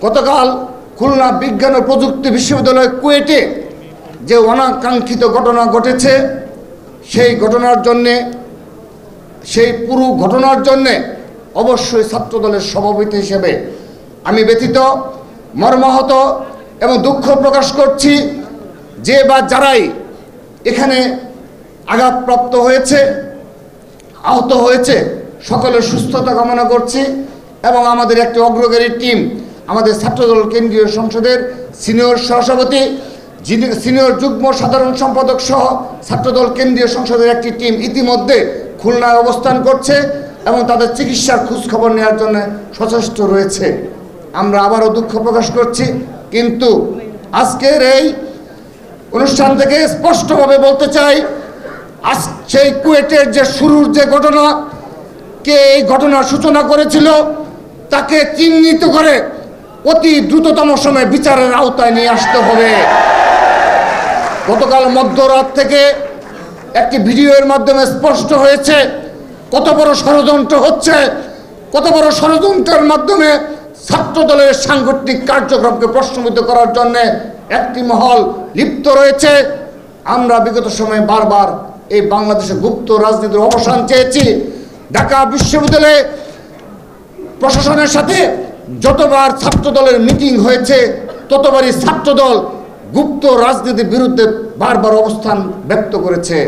গতকাল খুলনা বিজ্ঞান ও প্রযুক্তি বিশ্ববিদ্যালয় কুয়েটে যে অনাকাঙ্ক্ষিত ঘটনা ঘটেছে, সেই পুরো ঘটনার জন্যে অবশ্যই ছাত্রদলের সভাপতি হিসেবে আমি ব্যথিত, মর্মাহত এবং দুঃখ প্রকাশ করছি। যে বা যারাই এখানে আঘাতপ্রাপ্ত হয়েছে, আহত হয়েছে, সকলের সুস্থতা কামনা করছি। এবং আমাদের একটি অগ্রগামী টিম, আমাদের ছাত্রদল কেন্দ্রীয় সংসদের সিনিয়র সহসভাপতি, সিনিয়র যুগ্ম সাধারণ সম্পাদক সহ ছাত্রদল কেন্দ্রীয় সংসদের একটি টিম ইতিমধ্যে খুলনায় অবস্থান করছে এবং তাদের চিকিৎসার খোঁজখবর নেওয়ার জন্য সচেষ্ট রয়েছে। আমরা আবারও দুঃখ প্রকাশ করছি, কিন্তু আজকের এই অনুষ্ঠান থেকে স্পষ্টভাবে বলতে চাই, আজ সেই কুয়েটের যে শুরুর যে ঘটনা, কে এই ঘটনার সূচনা করেছিল তাকে চিহ্নিত করে অতি দ্রুততম সময়ে বিচারের আওতায় নিয়ে আসতে হবে। গতকাল মধ্যরাত থেকে একটি ভিডিওর মাধ্যমে স্পষ্ট হয়েছে কত বড় ষড়যন্ত্র হচ্ছে, কত বড় ষড়যন্ত্রের মাধ্যমে ছাত্রদলের সাংগঠনিক কার্যক্রমকে প্রশ্নবিদ্ধ করার জন্য একটি মহল লিপ্ত রয়েছে। আমরা বিগত সময়ে বারবার এই বাংলাদেশে গুপ্ত রাজনীতির অবসান চেয়েছি। ঢাকা বিশ্ববিদ্যালয়ে প্রশাসনের সাথে যতবার ছাত্রদলের মিটিং হয়েছে, ততবারই ছাত্রদল গুপ্ত রাজনীতির বিরুদ্ধে বারবার অবস্থান ব্যক্ত করেছে।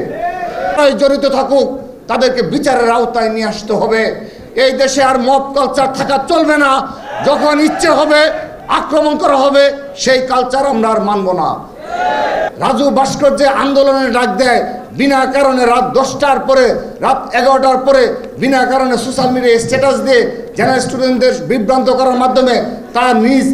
জড়িত থাকুক, তাদেরকে বিচারের আওতায় নিয়ে আসতে হবে। এই দেশে আর মব কালচার থাকা চলবে না। যখন ইচ্ছে হবে আক্রমণ করা হবে, সেই কালচার আমরা আর মানব না। রাজু ভাস্কর্য আন্দোলনের ডাক দেয়, বিনা কারণে রাত 10টার পরে, রাত 11টার পরে বিনা কারণে সোশ্যাল মিডিয়ায় স্ট্যাটাস দিয়ে জেনারেল স্টুডেন্টদের বিভ্রান্ত করার মাধ্যমে তার নিজ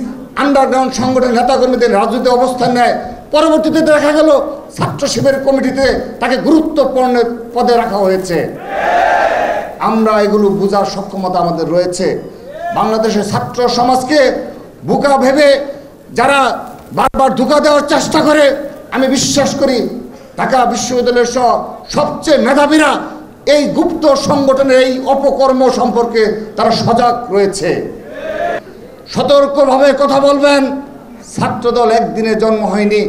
আন্ডারগ্রাউন্ড সংগঠনের নেতাকর্মীদের রাজনীতি অবস্থান নেয়। পরবর্তীতে দেখা গেল ছাত্র শিবির কমিটিতে তাকে গুরুত্বপূর্ণ পদে রাখা হয়েছে। আমরা এগুলো বোঝার সক্ষমতা আমাদের রয়েছে। বাংলাদেশের ছাত্র সমাজকে বোকা ভেবে যারা বারবার ধোঁকা দেওয়ার চেষ্টা করে, আমি বিশ্বাস করি ঢাকা বিশ্ববিদ্যালয়ের সহ সবচেয়ে মেধাবীরা এই গুপ্ত সংগঠনের এই অপকর্ম সম্পর্কে তারা সজাগ রয়েছে। সতর্কভাবে কথা বলবেন। ছাত্রদল একদিনে জন্ম হয়নি।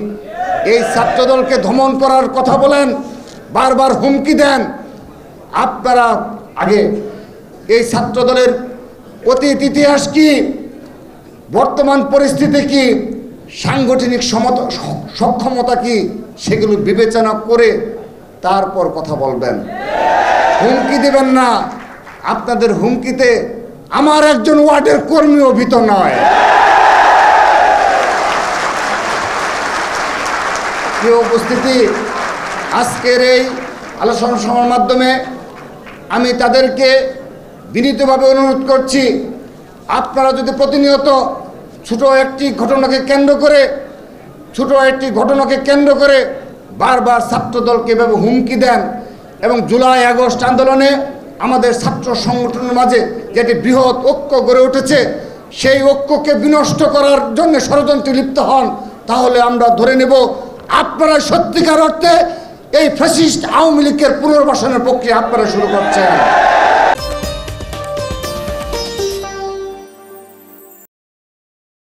এই ছাত্রদলকে দমন করার কথা বলেন, বারবার হুমকি দেন। আপনারা আগে এই ছাত্রদলের অতীত ইতিহাস কি, বর্তমান পরিস্থিতি কি, সাংগঠনিক সক্ষমতা কি, সেগুলো বিবেচনা করে তারপর কথা বলবেন। হুমকি দেবেন না। আপনাদের হুমকিতে আমার একজন ওয়ার্ডের কর্মীও ভীত নয়। প্রিয় উপস্থিতি, আজকের এই আলোচনা সভার মাধ্যমে আমি তাদেরকে বিনীতভাবে অনুরোধ করছি, আপনারা যদি প্রতিনিয়ত ছোট একটি ঘটনাকে কেন্দ্র করে বারবার ছাত্রদলকে এভাবে হুমকি দেন এবং জুলাই আগস্ট আন্দোলনে আমাদের ছাত্র সংগঠনের মাঝে যেটি বৃহৎ ঐক্য গড়ে উঠেছে, সেই ঐক্যকে বিনষ্ট করার জন্য ষড়যন্ত্রে লিপ্ত হন, তাহলে আমরা ধরে নেব আপনারা সত্যিকার অর্থে এই ফ্যাসিস্ট আওয়ামী লীগের পুনর্বাসনের প্রক্রিয়া আপনারা শুরু করছেন।